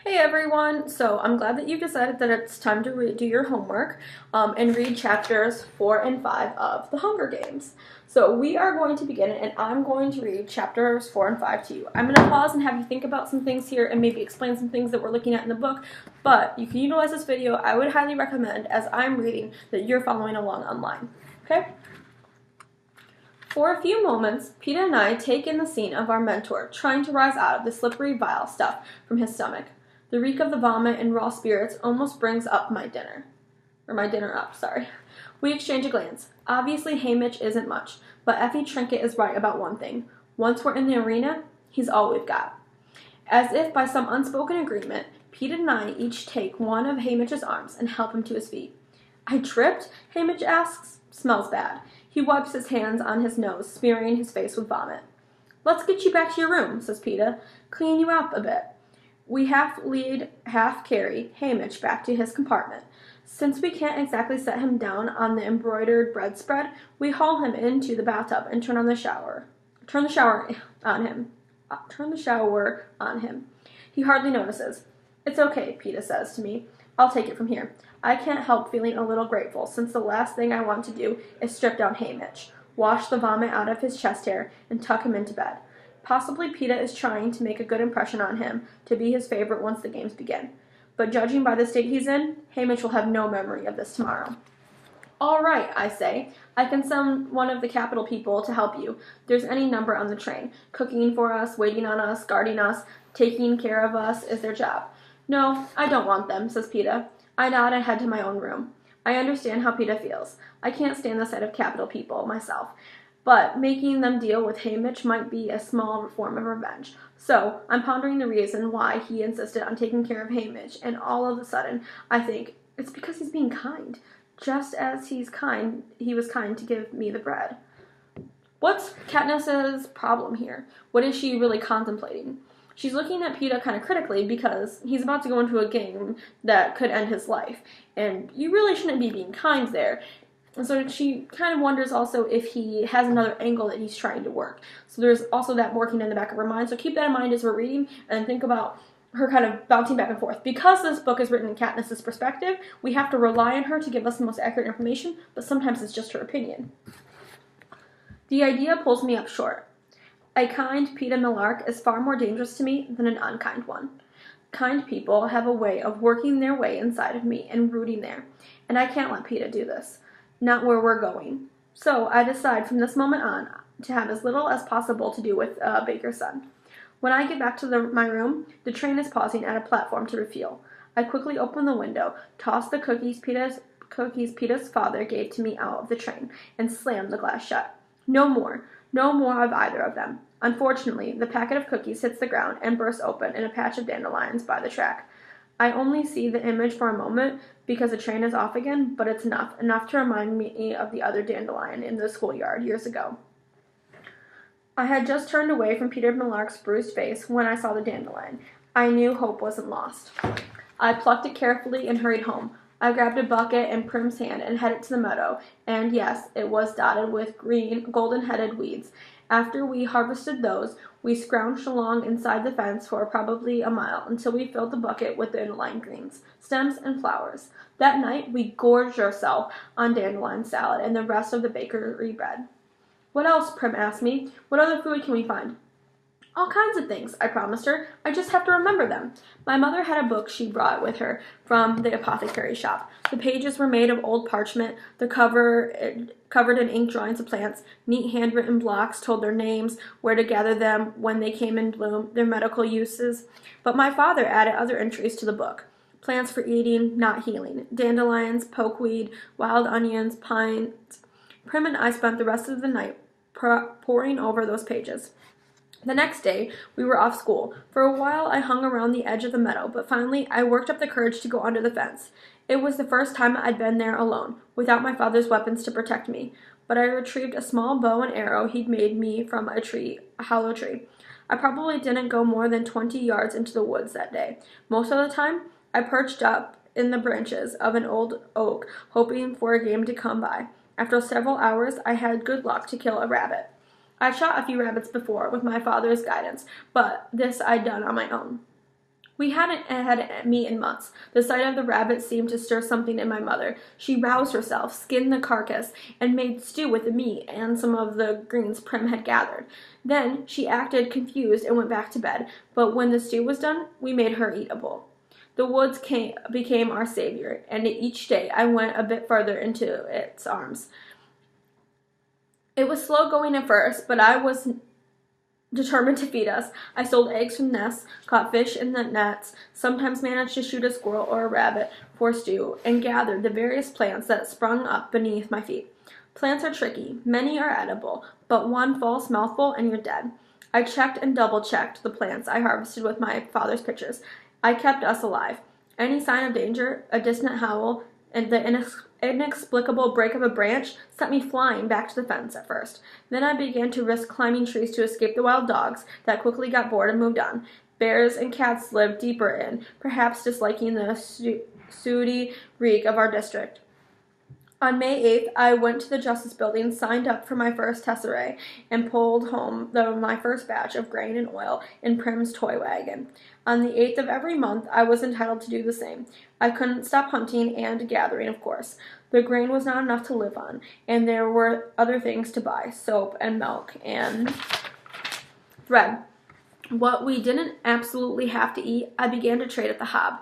Hey everyone! So I'm glad that you've decided that it's time to do your homework and read chapters 4 and 5 of The Hunger Games. So we are going to begin and I'm going to read chapters 4 and 5 to you. I'm going to pause and have you think about some things here and maybe explain some things that we're looking at in the book, but you can utilize this video. I would highly recommend, as I'm reading, that you're following along online. Okay? For a few moments, Peeta and I take in the scene of our mentor trying to rise out of the slippery, vile stuff from his stomach. The reek of the vomit and raw spirits almost brings up my dinner. My dinner up, sorry. We exchange a glance. Obviously, Haymitch isn't much, but Effie Trinket is right about one thing. Once we're in the arena, he's all we've got. As if by some unspoken agreement, Peeta and I each take one of Haymitch's arms and help him to his feet. I tripped? Haymitch asks. Smells bad. He wipes his hands on his nose, smearing his face with vomit. Let's get you back to your room, says Peeta. Clean you up a bit. We half lead, half carry Haymitch back to his compartment. Since we can't exactly set him down on the embroidered bread spread, we haul him into the bathtub and turn the shower on him. He hardly notices. It's okay, Peeta says to me. I'll take it from here. I can't help feeling a little grateful, since the last thing I want to do is strip down Haymitch, wash the vomit out of his chest hair, and tuck him into bed. Possibly Peeta is trying to make a good impression on him to be his favorite once the games begin. But judging by the state he's in, Haymitch will have no memory of this tomorrow. All right, I say. I can send one of the capital people to help you. There's any number on the train. Cooking for us, waiting on us, guarding us, taking care of us is their job. No, I don't want them, says Peeta. I nod and head to my own room. I understand how Peeta feels. I can't stand the sight of capital people myself. But making them deal with Haymitch might be a small form of revenge. So I'm pondering the reason why he insisted on taking care of Haymitch, and all of a sudden I think it's because he's being kind. Just as he was kind to give me the bread. What's Katniss's problem here? What is she really contemplating? She's looking at Peeta kind of critically because he's about to go into a game that could end his life, and you really shouldn't be being kind there. And so she kind of wonders also if he has another angle that he's trying to work. So there's also that working in the back of her mind. So keep that in mind as we're reading and think about her kind of bouncing back and forth. Because this book is written in Katniss's perspective, we have to rely on her to give us the most accurate information, but sometimes it's just her opinion. The idea pulls me up short. A kind Peeta Mellark is far more dangerous to me than an unkind one. Kind people have a way of working their way inside of me and rooting there, and I can't let Peeta do this. Not where we're going. So I decide from this moment on to have as little as possible to do with Baker's son. When I get back to my room, the train is pausing at a platform to refuel. I quickly open the window, toss the cookies Peeta's father gave to me out of the train, and slam the glass shut. No more of either of them. Unfortunately, the packet of cookies hits the ground and bursts open in a patch of dandelions by the track. I only see the image for a moment because the train is off again, but it's enough to remind me of the other dandelion in the schoolyard years ago. I had just turned away from Peeta Mellark's bruised face when I saw the dandelion. I knew hope wasn't lost. I plucked it carefully and hurried home. I grabbed a bucket and Prim's hand and headed to the meadow, and yes, it was dotted with green, golden-headed weeds. After we harvested those, we scrounged along inside the fence for probably a mile until we filled the bucket with dandelion greens, stems, and flowers. That night, we gorged ourselves on dandelion salad and the rest of the bakery bread. What else? Prim asked me. What other food can we find? All kinds of things, I promised her. I just have to remember them. My mother had a book she brought with her from the apothecary shop. The pages were made of old parchment, the covered in ink drawings of plants. Neat handwritten blocks told their names, where to gather them, when they came in bloom, their medical uses. But my father added other entries to the book. Plants for eating, not healing. Dandelions, pokeweed, wild onions, pines. Prim and I spent the rest of the night poring over those pages. The next day, we were off school. For a while, I hung around the edge of the meadow, but finally, I worked up the courage to go under the fence. It was the first time I'd been there alone, without my father's weapons to protect me. But I retrieved a small bow and arrow he'd made me from a hollow tree. I probably didn't go more than 20 yards into the woods that day. Most of the time, I perched up in the branches of an old oak, hoping for a game to come by. After several hours, I had good luck to kill a rabbit. I'd shot a few rabbits before with my father's guidance, but this I'd done on my own. We hadn't had meat in months. The sight of the rabbit seemed to stir something in my mother. She roused herself, skinned the carcass, and made stew with the meat and some of the greens Prim had gathered. Then she acted confused and went back to bed, but when the stew was done, we made her eat a bowl. The woods became our savior, and each day I went a bit further into its arms. It was slow going at first, but I was determined to feed us. I stole eggs from nests, caught fish in the nets, sometimes managed to shoot a squirrel or a rabbit for stew, and gathered the various plants that sprung up beneath my feet. Plants are tricky. Many are edible, but one false mouthful and you're dead. I checked and double-checked the plants I harvested with my father's pitchers. I kept us alive. Any sign of danger, a distant howl, and the inexplicable break of a branch sent me flying back to the fence at first. Then I began to risk climbing trees to escape the wild dogs that quickly got bored and moved on. Bears and cats lived deeper in, perhaps disliking the sooty reek of our district. On May 8th, I went to the Justice Building, signed up for my first tesserae, and pulled home my first batch of grain and oil in Prim's toy wagon. On the 8th of every month, I was entitled to do the same. I couldn't stop hunting and gathering, of course. The grain was not enough to live on, and there were other things to buy, soap and milk and thread. What we didn't absolutely have to eat, I began to trade at the Hob.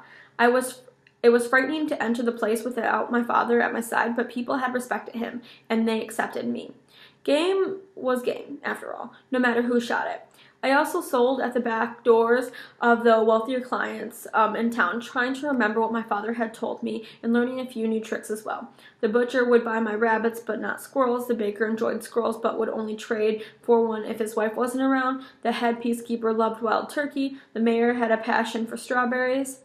It was frightening to enter the place without my father at my side, but people had respected him, and they accepted me. Game was game, after all, no matter who shot it. I also sold at the back doors of the wealthier clients in town, trying to remember what my father had told me and learning a few new tricks as well. The butcher would buy my rabbits but not squirrels. The baker enjoyed squirrels but would only trade for one if his wife wasn't around. The head peacekeeper loved wild turkey. The mayor had a passion for strawberries.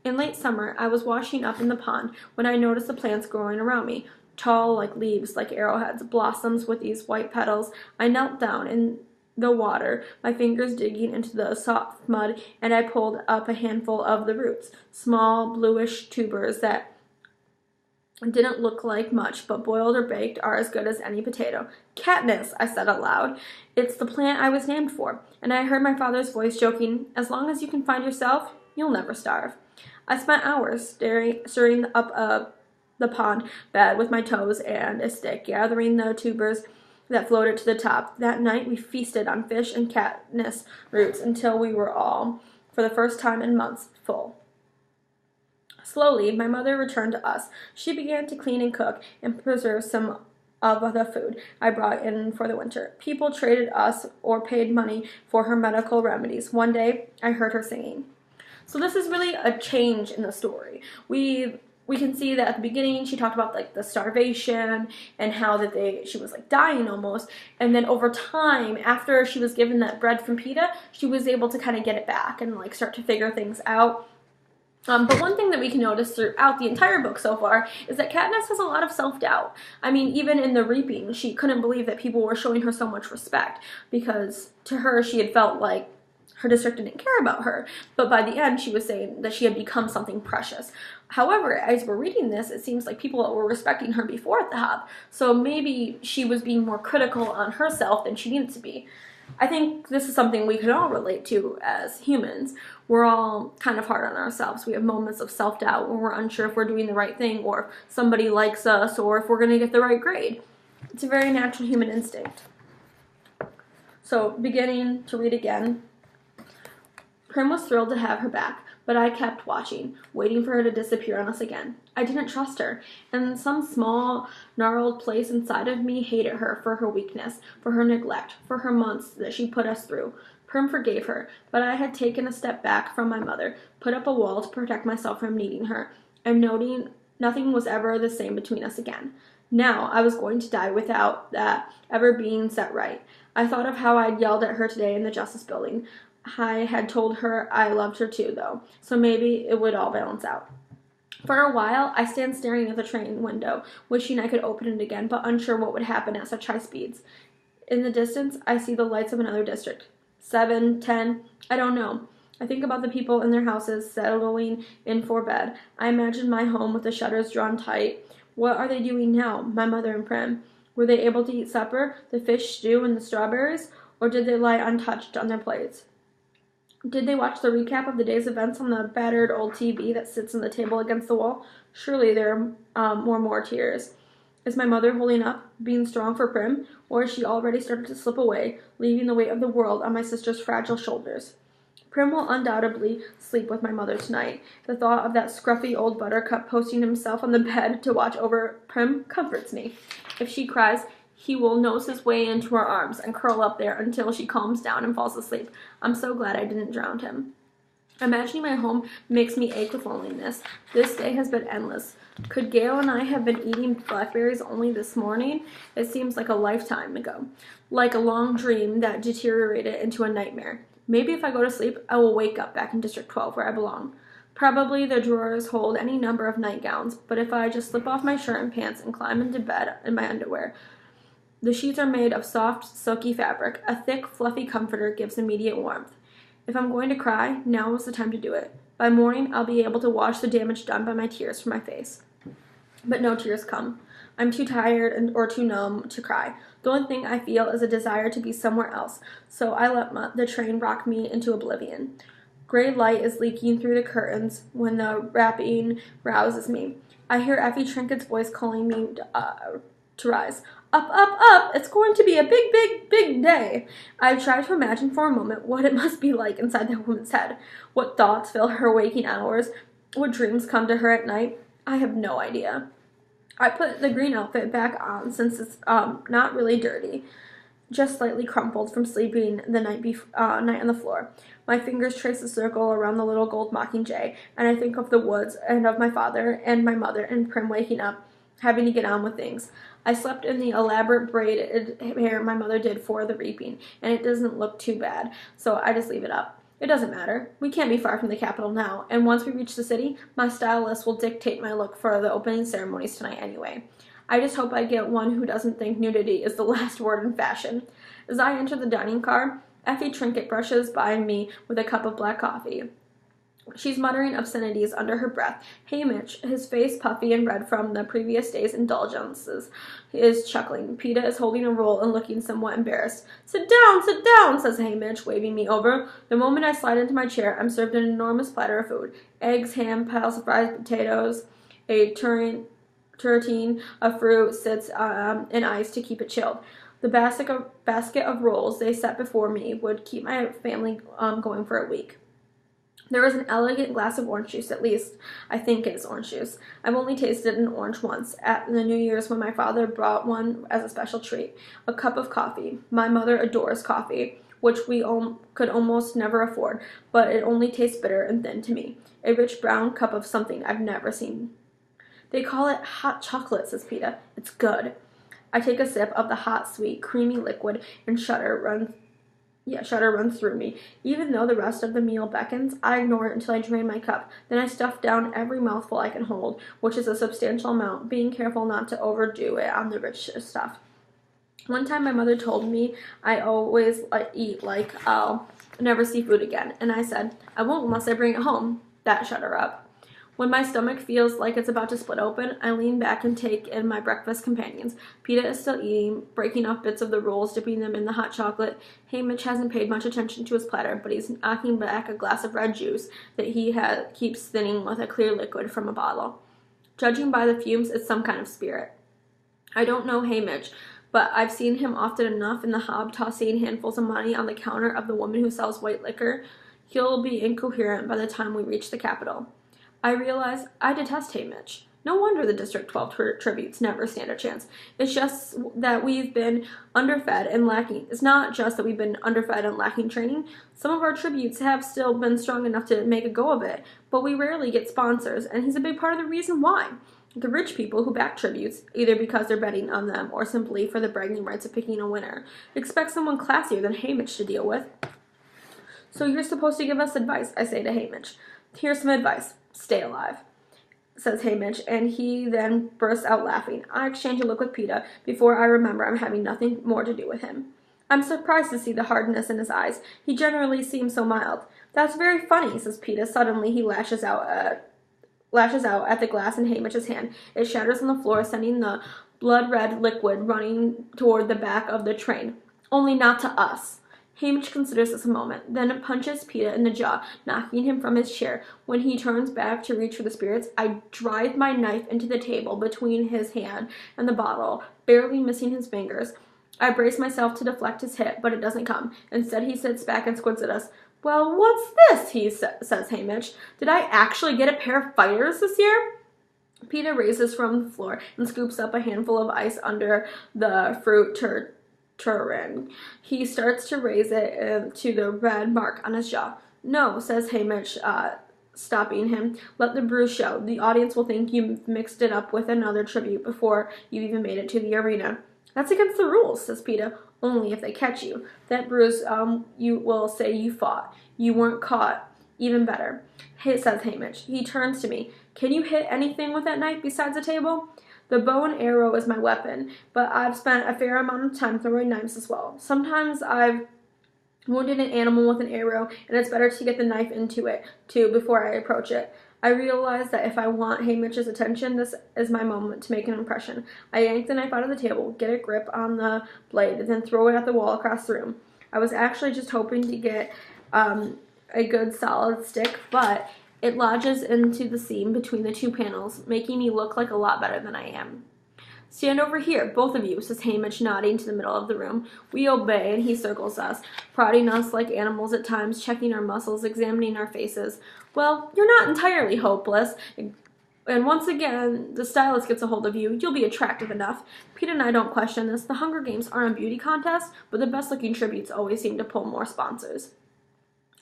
In late summer, I was washing up in the pond when I noticed the plants growing around me, tall like leaves, like arrowheads, blossoms with these white petals. I knelt down in the water, my fingers digging into the soft mud, and I pulled up a handful of the roots, small bluish tubers that didn't look like much, but boiled or baked are as good as any potato. Katniss, I said aloud. It's the plant I was named for, and I heard my father's voice joking, as long as you can find yourself, you'll never starve. I spent hours stirring up the pond bed with my toes and a stick, gathering the tubers that floated to the top. That night we feasted on fish and Katniss roots until we were all, for the first time in months, full. Slowly, my mother returned to us. She began to clean and cook and preserve some of the food I brought in for the winter. People traded us or paid money for her medical remedies. One day, I heard her singing. So this is really a change in the story. We can see that at the beginning she talked about like the starvation and how that she was like dying almost, and then over time, after she was given that bread from PETA, she was able to kind of get it back and like start to figure things out. But one thing that we can notice throughout the entire book so far is that Katniss has a lot of self-doubt. I mean, even in the reaping, she couldn't believe that people were showing her so much respect, because to her she had felt like her district didn't care about her, but by the end she was saying that she had become something precious. However, as we're reading this, it seems like people were respecting her before at the Hob, so maybe she was being more critical on herself than she needed to be. I think this is something we can all relate to as humans. We're all kind of hard on ourselves. We have moments of self-doubt when we're unsure if we're doing the right thing, or if somebody likes us, or if we're going to get the right grade. It's a very natural human instinct. So, beginning to read again. Prim was thrilled to have her back, but I kept watching, waiting for her to disappear on us again. I didn't trust her, and some small, gnarled place inside of me hated her for her weakness, for her neglect, for her months that she put us through. Prim forgave her, but I had taken a step back from my mother, put up a wall to protect myself from needing her, and noting nothing was ever the same between us again. Now I was going to die without that ever being set right. I thought of how I'd yelled at her today in the Justice Building. I had told her I loved her too, though, so maybe it would all balance out. For a while, I stand staring at the train window, wishing I could open it again, but unsure what would happen at such high speeds. In the distance, I see the lights of another district. 7, 10, I don't know. I think about the people in their houses settling in for bed. I imagine my home with the shutters drawn tight. What are they doing now, my mother and Prim? Were they able to eat supper, the fish stew and the strawberries, or did they lie untouched on their plates? Did they watch the recap of the day's events on the battered old TV that sits on the table against the wall? Surely there were more tears. Is my mother holding up, being strong for Prim, or has she already started to slip away, leaving the weight of the world on my sister's fragile shoulders? Prim will undoubtedly sleep with my mother tonight. The thought of that scruffy old buttercup posting himself on the bed to watch over Prim comforts me. If she cries, he will nose his way into her arms and curl up there until she calms down and falls asleep. I'm so glad I didn't drown him. Imagining my home makes me ache with loneliness. This day has been endless. Could Gail and I have been eating blackberries only this morning? It seems like a lifetime ago. Like a long dream that deteriorated into a nightmare. Maybe if I go to sleep, I will wake up back in District 12 where I belong. Probably the drawers hold any number of nightgowns, but if I just slip off my shirt and pants and climb into bed in my underwear, the sheets are made of soft, silky fabric. A thick, fluffy comforter gives immediate warmth. If I'm going to cry, now is the time to do it. By morning, I'll be able to wash the damage done by my tears from my face. But no tears come. I'm too tired or too numb to cry. The only thing I feel is a desire to be somewhere else, so I let the train rock me into oblivion. Gray light is leaking through the curtains when the rapping rouses me. I hear Effie Trinket's voice calling me to rise. Up, up, up! It's going to be a big, big, big day. I try to imagine for a moment what it must be like inside that woman's head. What thoughts fill her waking hours? What dreams come to her at night? I have no idea. I put the green outfit back on since it's not really dirty, just slightly crumpled from sleeping the night on the floor. My fingers trace a circle around the little gold mockingjay, and I think of the woods and of my father and my mother and Prim waking up, having to get on with things. I slept in the elaborate braided hair my mother did for the reaping, and it doesn't look too bad, so I just leave it up. It doesn't matter. We can't be far from the capital now, and once we reach the city, my stylist will dictate my look for the opening ceremonies tonight anyway. I just hope I get one who doesn't think nudity is the last word in fashion. As I enter the dining car, Effie Trinket brushes by me with a cup of black coffee. She's muttering obscenities under her breath. Hamish, his face puffy and red from the previous day's indulgences, is chuckling. Peta is holding a roll and looking somewhat embarrassed. Sit down, says Hamish, waving me over. The moment I slide into my chair, I'm served an enormous platter of food. Eggs, ham, piles of fried potatoes, a tureen of fruit sits in ice to keep it chilled. The basket of rolls they set before me would keep my family going for a week. There is an elegant glass of orange juice, at least I think it is orange juice. I've only tasted an orange once, at the New Year's when my father brought one as a special treat. A cup of coffee. My mother adores coffee, which we could almost never afford, but it only tastes bitter and thin to me. A rich brown cup of something I've never seen. They call it hot chocolate, says Peta. It's good. I take a sip of the hot, sweet, creamy liquid, and shudder runs through me. Even though the rest of the meal beckons, I ignore it until I drain my cup. Then I stuff down every mouthful I can hold, which is a substantial amount, being careful not to overdo it on the rich stuff. One time my mother told me I always eat like I'll never see food again, and I said, I won't unless I bring it home. That shut her up. When my stomach feels like it's about to split open, I lean back and take in my breakfast companions. Peta is still eating, breaking off bits of the rolls, dipping them in the hot chocolate. Hamish hasn't paid much attention to his platter, but he's knocking back a glass of red juice that he keeps thinning with a clear liquid from a bottle. Judging by the fumes, it's some kind of spirit. I don't know Hamish, but I've seen him often enough in the Hob tossing handfuls of money on the counter of the woman who sells white liquor. He'll be incoherent by the time we reach the capital. I realize I detest Hamish. No wonder the District 12 tributes never stand a chance. It's just that we've been underfed and lacking. It's not just that we've been underfed and lacking training. Some of our tributes have still been strong enough to make a go of it, but we rarely get sponsors, and he's a big part of the reason why. The rich people who back tributes, either because they're betting on them or simply for the bragging rights of picking a winner, expect someone classier than Hamish to deal with. So you're supposed to give us advice, I say to Hamish. Here's some advice. Stay alive, says Hamish, and he then bursts out laughing. I exchange a look with Peta before I remember I'm having nothing more to do with him. I'm surprised to see the hardness in his eyes. He generally seems so mild. That's very funny, says Peta. Suddenly he lashes out at the glass in Hamish's hand. It shatters on the floor, sending the blood-red liquid running toward the back of the train. Only not to us. Hamish considers this a moment, then punches Peta in the jaw, knocking him from his chair. When he turns back to reach for the spirits, I drive my knife into the table between his hand and the bottle, barely missing his fingers. I brace myself to deflect his hit, but it doesn't come. Instead, he sits back and squints at us. Well, what's this? Says Hamish. Did I actually get a pair of fighters this year? Peta raises from the floor and scoops up a handful of ice under the fruit tureen. He starts to raise it to the red mark on his jaw. No, says Hamish, stopping him. Let the bruise show. The audience will think you mixed it up with another tribute before you even made it to the arena. That's against the rules, says Peta. Only if they catch you. That bruise, you will say you fought. You weren't caught. Even better, says Hamish. He turns to me. Can you hit anything with that knife besides a table? The bow and arrow is my weapon, but I've spent a fair amount of time throwing knives as well. Sometimes I've wounded an animal with an arrow, and it's better to get the knife into it, too, before I approach it. I realize that if I want Hamish's attention, this is my moment to make an impression. I yank the knife out of the table, get a grip on the blade, then throw it at the wall across the room. I was actually just hoping to get a good solid stick, but it lodges into the seam between the two panels, making me look like a lot better than I am. Stand over here, both of you, says Hamish, nodding to the middle of the room. We obey, and he circles us, prodding us like animals at times, checking our muscles, examining our faces. Well, you're not entirely hopeless. And once again, the stylist gets a hold of you. You'll be attractive enough. Peta and I don't question this. The Hunger Games aren't a beauty contest, but the best-looking tributes always seem to pull more sponsors.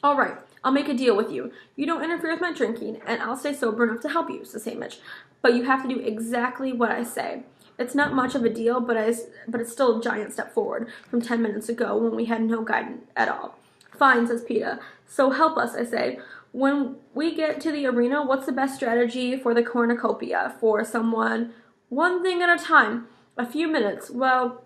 All right, I'll make a deal with you. You don't interfere with my drinking, and I'll stay sober enough to help you, says Hamish. But you have to do exactly what I say. It's not much of a deal, but it's still a giant step forward from 10 minutes ago when we had no guidance at all. Fine, says Peta. So help us, I say. When we get to the arena, what's the best strategy for the cornucopia? For someone, one thing at a time. A few minutes. Well,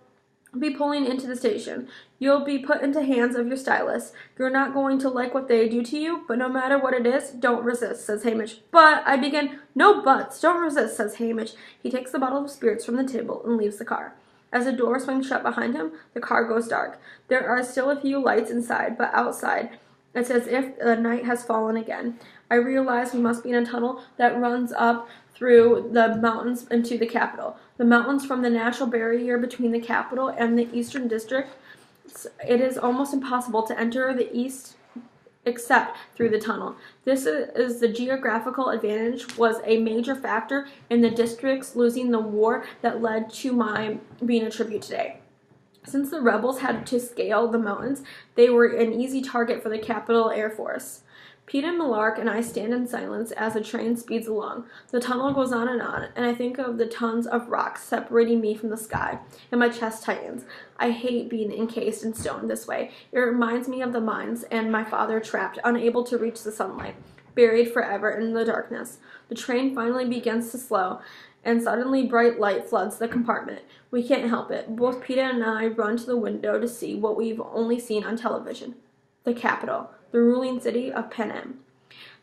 be pulling into the station. You'll be put into hands of your stylist. You're not going to like what they do to you, but no matter what it is, don't resist, says Hamish. But, I begin. No buts. Don't resist, says Hamish. He takes the bottle of spirits from the table and leaves the car. As the door swings shut behind him, the car goes dark. There are still a few lights inside, but outside, it's as if the night has fallen again. I realize we must be in a tunnel that runs up through the mountains into the capital. The mountains from the natural barrier between the capital and the eastern district. It is almost impossible to enter the east except through the tunnel. This is the geographical advantage was a major factor in the districts losing the war that led to my being a tribute today. Since the rebels had to scale the mountains, they were an easy target for the capital Air Force. Peta Millark and I stand in silence as the train speeds along. The tunnel goes on, and I think of the tons of rocks separating me from the sky, and my chest tightens. I hate being encased in stone this way. It reminds me of the mines and my father trapped, unable to reach the sunlight, buried forever in the darkness. The train finally begins to slow, and suddenly bright light floods the compartment. We can't help it. Both Peta and I run to the window to see what we've only seen on television. The capital, the ruling city of Panem.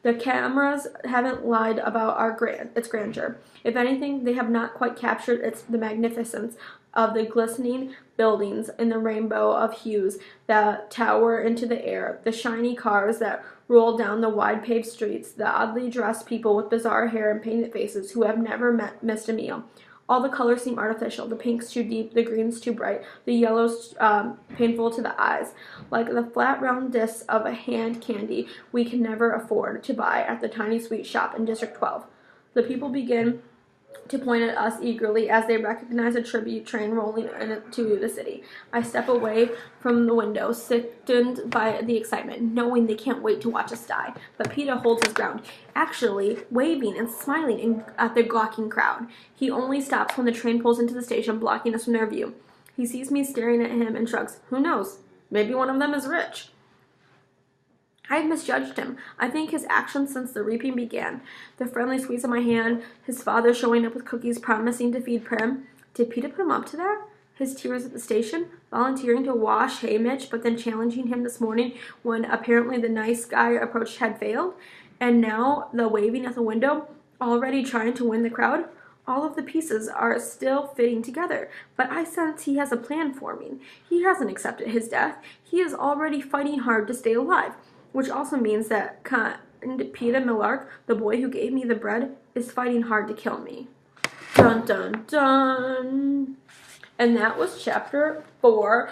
The cameras haven't lied about its grandeur. If anything, they have not quite captured the magnificence of the glistening buildings in the rainbow of hues that tower into the air, the shiny cars that roll down the wide paved streets, the oddly dressed people with bizarre hair and painted faces who have never missed a meal. All the colors seem artificial, the pinks too deep, the greens too bright, the yellows painful to the eyes, like the flat round discs of a hand candy we can never afford to buy at the tiny sweet shop in District 12. The people begin to point at us eagerly as they recognize a tribute train rolling into the city. I step away from the window, sickened by the excitement, knowing they can't wait to watch us die. But Peta holds his ground, actually waving and smiling at the gawking crowd. He only stops when the train pulls into the station, blocking us from their view. He sees me staring at him and shrugs. Who knows? Maybe one of them is rich. I misjudged him. I think his actions since the reaping began. The friendly squeeze of my hand, his father showing up with cookies promising to feed Prim. Did Peta put him up to that? His tears at the station, volunteering to wash Hamish, but then challenging him this morning when apparently the nice guy approach had failed. And now the waving at the window, already trying to win the crowd. All of the pieces are still fitting together, but I sense he has a plan for me. He hasn't accepted his death. He is already fighting hard to stay alive, which also means that Peeta Mellark, the boy who gave me the bread, is fighting hard to kill me. Dun dun dun. And that was chapter 4.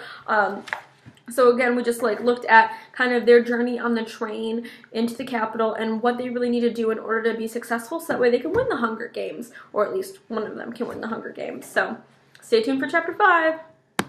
So again, we just looked at kind of their journey on the train into the capital and what they really need to do in order to be successful, so that way they can win the Hunger Games, or at least one of them can win the Hunger Games. So stay tuned for chapter 5.